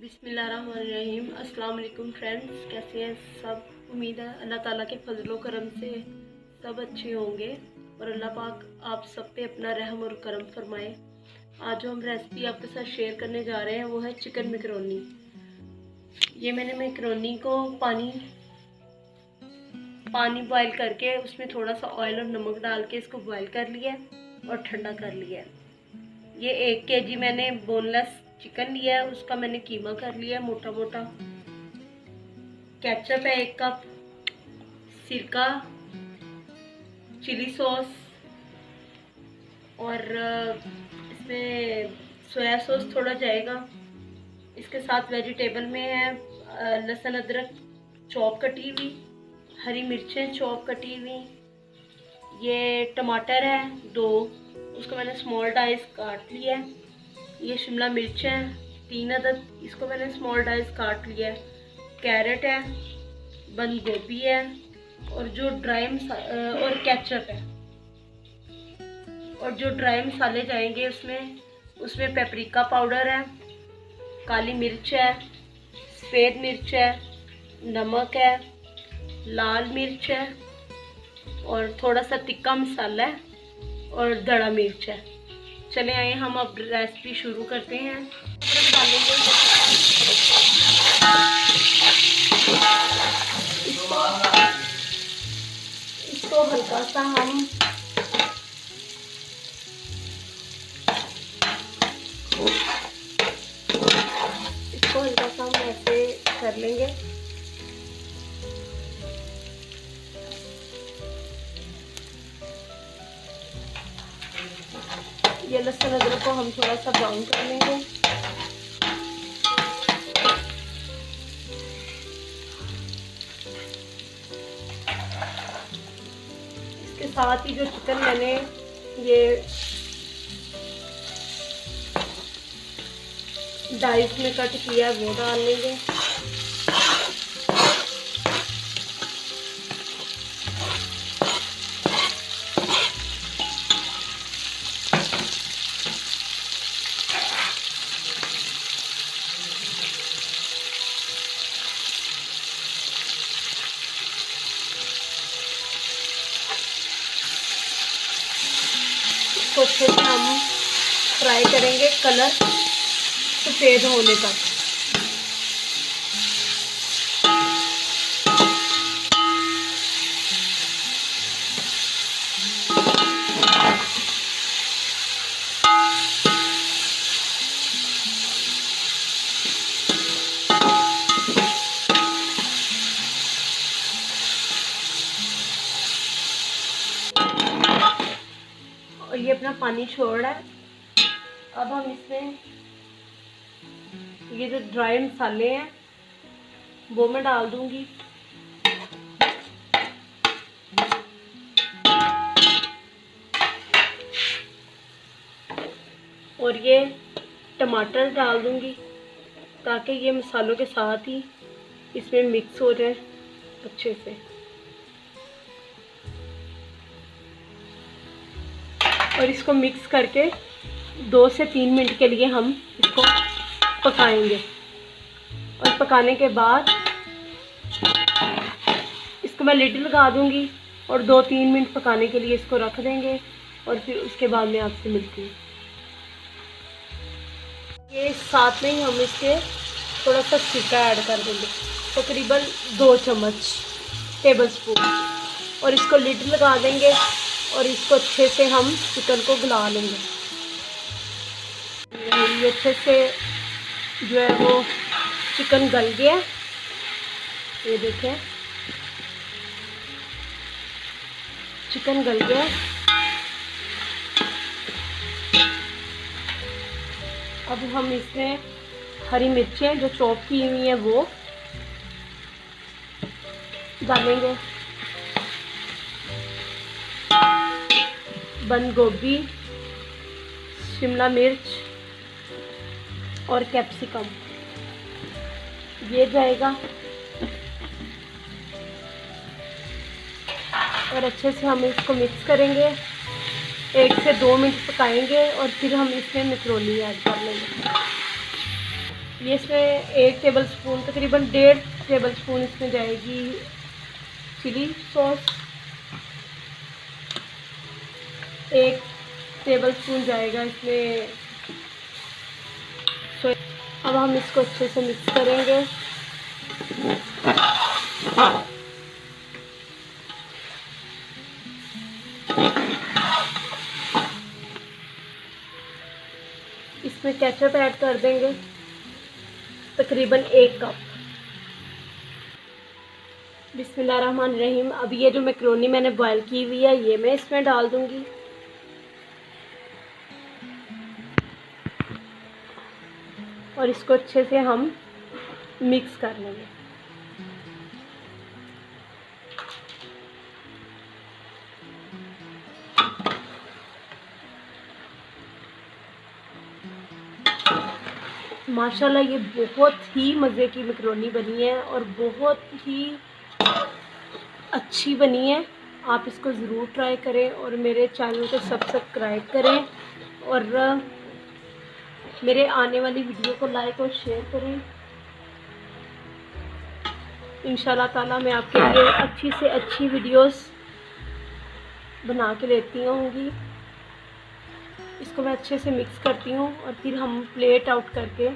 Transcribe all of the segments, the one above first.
बिस्मिल्लाहिर्रहमानिर्रहीम। अस्सलाम वालेकुम फ्रेंड्स, कैसे हैं सब। उम्मीद है अल्लाह ताला के फजलो करम से सब अच्छे होंगे और अल्लाह पाक आप सब पे अपना रहम और करम फरमाए। आज जो हम रेसिपी आपके साथ शेयर करने जा रहे हैं वो है चिकन मैकरोनी। ये मैंने मैकरोनी को पानी बॉईल करके उसमें थोड़ा सा ऑयल और नमक डाल के इसको बॉईल कर लिया और ठंडा कर लिया। ये 1 kg मैंने बोनलेस चिकन लिया है, उसका मैंने कीमा कर लिया है मोटा मोटा। केचप है 1 कप, सिरका, चिली सॉस और इसमें सोया सॉस थोड़ा जाएगा। इसके साथ वेजिटेबल में है लहसुन अदरक चॉप कटी हुई, हरी मिर्चें चॉप कटी हुई, ये टमाटर है 2, उसको मैंने स्मॉल डाइस काट लिया है। ये शिमला मिर्च है 3 अदद, इसको मैंने स्मॉल डाइस काट लिया है। कैरेट है, बंद गोभी है और जो और केचप है। और जो ड्राई मसाले जाएंगे उसमें पेपरिका पाउडर है, काली मिर्च है, सफ़ेद मिर्च है, नमक है, लाल मिर्च है और थोड़ा सा तिक्का मसाला है और दड़ा मिर्च है। चले आइए हम अब रेसिपी शुरू करते हैं। इसको हल्का सा हम ऐसे कर लेंगे। ये लहसुन अदरक को हम थोड़ा सा ब्राउन कर लेंगे। इसके साथ ही जो चिकन मैंने ये डाइस में कट किया है वो डाल लेंगे। इसको अच्छे से हम फ्राई करेंगे कलर सफ़ेद होने तक। और ये अपना पानी छोड़ रहा है। अब हम इसमें ये जो ड्राई मसाले हैं वो मैं डाल दूंगी। और ये टमाटर डाल दूंगी ताकि ये मसालों के साथ ही इसमें मिक्स हो जाए अच्छे से। और इसको मिक्स करके 2 से 3 मिनट के लिए हम इसको पकाएंगे। और पकाने के बाद इसको मैं लिड लगा दूंगी और 2-3 मिनट पकाने के लिए इसको रख देंगे और फिर उसके बाद मैं आपसे मिलती हूँ। ये साथ में ही हम इसके थोड़ा सा सिरका ऐड कर देंगे, तकरीबन 2 चम्मच टेबल स्पून, और इसको लिड लगा देंगे और इसको अच्छे से हम चिकन को गला लेंगे। ये अच्छे से जो है वो चिकन गल गया, ये देखें चिकन गल गया। अब हम इसमें हरी मिर्चें जो चॉप की हुई हैं वो डालेंगे, बंद गोभी, शिमला मिर्च और कैप्सिकम ये जाएगा। और अच्छे से हम इसको मिक्स करेंगे, 1 से 2 मिनट पकाएंगे और फिर हम इसमें मैकरोनी ऐड कर लेंगे। ये इसमें 1 टेबल स्पून, तकरीबन 1.5 टेबल स्पून इसमें जाएगी चिली सॉस, 1 टेबल स्पून जाएगा इसमें अब हम इसको अच्छे से मिक्स करेंगे। इसमें केचप ऐड कर देंगे तकरीबन 1 कप। बिस्मिल्लाहिर्रहमानिर्रहीम। अब ये जो मैक्रोनी मैंने बॉयल की हुई है ये मैं इसमें डाल दूंगी। और इसको अच्छे से हम मिक्स कर लेंगे। माशाल्लाह ये बहुत ही मज़े की मैक्रोनी बनी है और बहुत ही अच्छी बनी है। आप इसको ज़रूर ट्राई करें और मेरे चैनल को सब्सक्राइब करें और मेरे आने वाली वीडियो को लाइक और शेयर करें। इंशाल्लाह ताला मैं आपके लिए अच्छी से अच्छी वीडियोस बना के लेती होंगी। इसको मैं अच्छे से मिक्स करती हूँ और फिर हम प्लेट आउट करके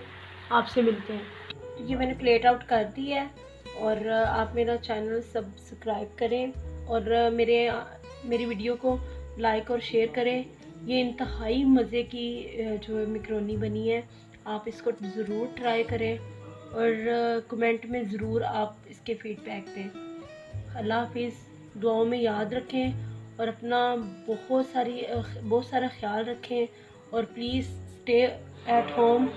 आपसे मिलते हैं। ये मैंने प्लेट आउट कर दी है और आप मेरा चैनल सब्सक्राइब करें और मेरी वीडियो को लाइक और शेयर करें। ये इंतहाई मज़े की जो मैक्रोनी बनी है, आप इसको ज़रूर ट्राई करें और कमेंट में ज़रूर आप इसके फीडबैक दें। अल्लाह हाफिज़। दुआओं में याद रखें और अपना बहुत सारा ख्याल रखें और प्लीज़ स्टे एट होम।